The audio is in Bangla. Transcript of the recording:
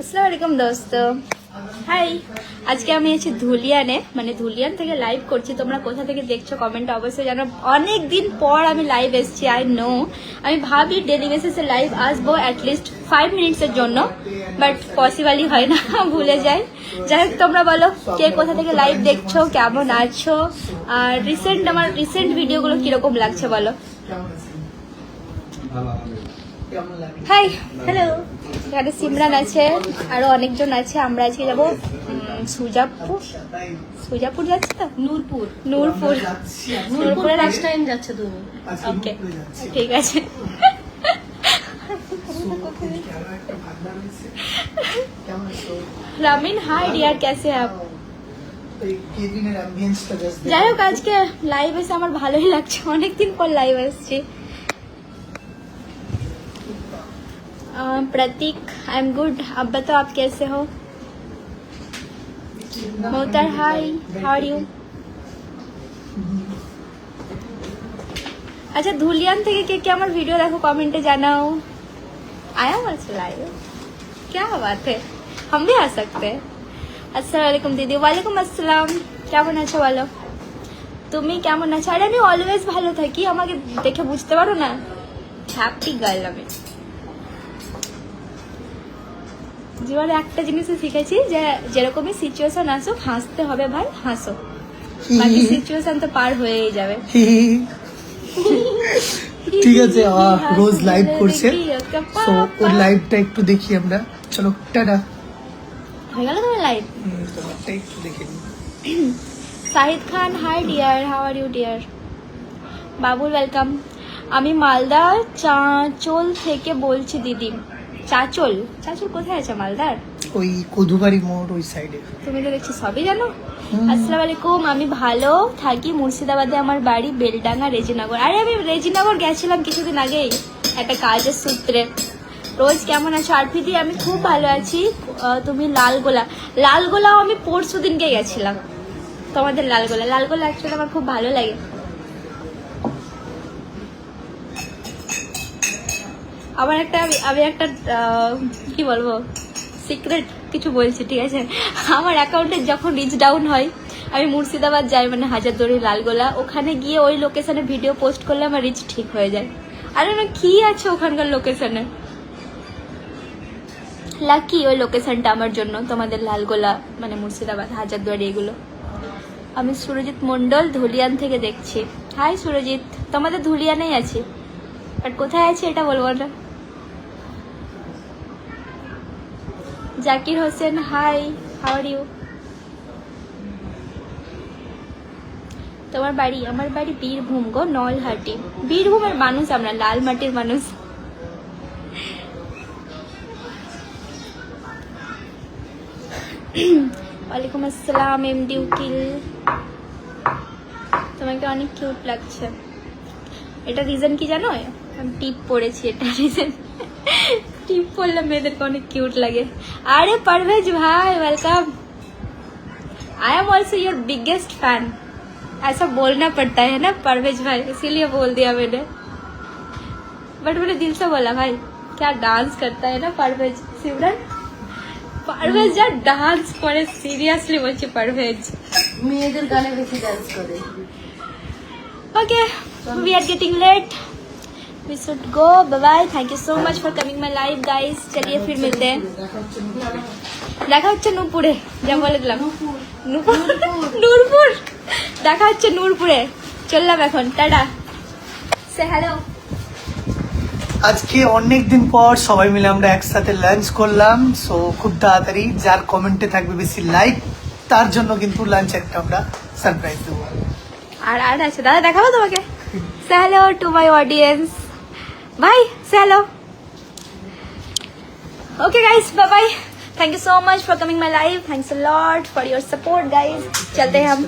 আসসালামু আলাইকুম দোস্ত, হাই। আজকে আমি আছি ধুলিয়ানে, মানে ধুলিয়ান থেকে লাইভ করছি। তোমরা কোথা থেকে দেখছো কমেন্টে অবশ্যই জানো। অনেক দিন পর আমি লাইভ এসেছি, আই নো। আমি ভাবি ডেলি বেসিসে লাইভ আসবো অ্যাটলিস্ট 5 মিনিটসের জন্য, বাট পসিবলই হয় না, ভুলে যাই। যাই হোক, তোমরা বলো কে কোথা থেকে লাইভ দেখছো, কেমন আছো, আর আমার রিসেন্ট ভিডিওগুলো কিরকম লাগছে বলো। Hi, hello. এখানে সিমরান আছে, আরো অনেকজন আছে। আমরা আজকে যাবো সুজাপুর যাচ্ছে তো, নূরপুরের নেক্সট টাইম যাচ্ছে তুমি। ওকে, ঠিক আছে। রামিন, হাই ডিয়ার, कैसे हैं आप? যাই হোক, আজকে লাইভ এসে আমার ভালোই লাগছে, অনেকদিন পর লাইভ এসেছি। प्रतीक, आई एम गुड। आप बताओ आप कैसे हो? मोहतर, हाय, हाउ आर यू? अच्छा, धुलियान থেকে কে কে আমার ভিডিও দেখো কমেন্টে জানাও। आया मत लाइव, क्या बात है, हम भी आ सकते हैं। अस्सलाम वालेकुम दीदी। वालेकुम अस्सलाम, কেমন আছো বলো? তুমি কেমন আছো? আরে আমি অলওয়েজ ভালো থাকি, আমাকে দেখে বুঝতে পারো না, হ্যাপি গার্ল আমি। জীবনে একটা জিনিসই শিখেছি, যে যেরকমই সিচুয়েশন আসুক হাসতে হবে ভাই, হাসো, বাকি সিচুয়েশন তো পার হয়েই যাবে। ঠিক আছে, রোজ লাইভ করছে, সো ওর লাইভটা একটু দেখি আমরা। চলো, টাটা। হয়ে গেল তোমার লাইভ? তোমারটা একটু দেখে নিই। Shahid Khan, hi dear, how are you dear? Babul, welcome. আমি মালদা চাঁচল থেকে বলছি দিদি। চাঁচল কোথায় আছে মালদার? ওই কদুবাড়ি মোড় ওই সাইডে। তুমি তো দেখছি সবই জানো। আসসালামু আলাইকুম, আমি ভালো থাকি, মুর্শিদাবাদে আমার বাড়ি, বেলডাঙ্গা, রেজিনগর। আরে আমি রেজিনগর গেছিলাম কিছুদিন আগেই একটা কাজের সূত্রে। রোজ কেমন আছো? আরফিদি, আমি খুব ভালো আছি। তুমি লালগোলাও আমি পরশু দিনকে গেছিলাম, তোমাদের লালগোলা অ্যাকচুয়ালি আমার খুব ভালো লাগে। আমি একটা কি বলবো, সিক্রেট কিছু বলছি, ঠিক আছে? আমার অ্যাকাউন্টে যখন রিচ ডাউন হয়, আমি মুর্শিদাবাদ যাই, মানে হাজারদুয়ারি, লালগোলা, ওখানে গিয়ে ওই লোকেশনে ভিডিও পোস্ট করলে আমার রিচ ঠিক হয়ে যায়। আরে না, কি আছে ওখানকার লোকেশনে, লাকি ওই লোকেশনটা আমার জন্য, তোমাদের লালগোলা মানে মুর্শিদাবাদ, হাজারদুয়ারি এগুলো। আমি সুরজিৎ মন্ডল, ধুলিয়ান থেকে দেখছি। হাই সুরজিৎ, তোমাদের ধুলিয়ানেই আছি, বাট কোথায় আছি এটা বলবো না। Zakir Hossain, hi, how are you? তোমার বাড়ি? আমার বাড়ি বীরভূম গো, নলহাটি। বীরভূমের মানুষ আমরা, লাল মাটির মানুষ। ওয়ালাইকুম আসসালাম এমডি উকিল, তোমাকে অনেক কিউট লাগছে। এটা রিজন কি জানো? আমি টিপ পরেছি, এটা রিজন। টিপ পরলে মেয়েদেরকে অনেক কিউট লাগে। अरे परवेज भाई, welcome. I am also your biggest fan. ऐसा बोलना पड़ता है ना परवेज भाई, इसीलिए बोल दिया मैंने, बट मैंने दिल से बोला भाई। क्या डांस करता है ना परवेज। सिमरन, परवेज যা ডান্স করে, সিরিয়াসলি বলছি, परवेज মেয়েদের গানে বেশি ডান্স করে। Okay, we are getting late, we should go, bye bye, thank you so much for coming my live guys। चलिए फिर मिलते हैं, দেখা হচ্ছে নূরপুরে, যা বলে দিলাম, নূরপুর দেখা হচ্ছে নূরপুরে। চললাম এখন, টাটা, সে হ্যালো। আজকে অনেক দিন পর সবাই মিলে আমরা একসাথে লাঞ্চ করলাম, সো খুব তাড়াতাড়ি যার কমেন্টে থাকবে বেশি লাইক, তার জন্য কিন্তু লাঞ্চ একটা আমরা সারপ্রাইজ দেবো। আর আছে দাদা, দেখাবো তোমাকে। Say hello to my audience, bye, say hello. Okay guys, bye bye, thank you so much for coming my live, thanks a lot for your support guys. चलते हैं हम।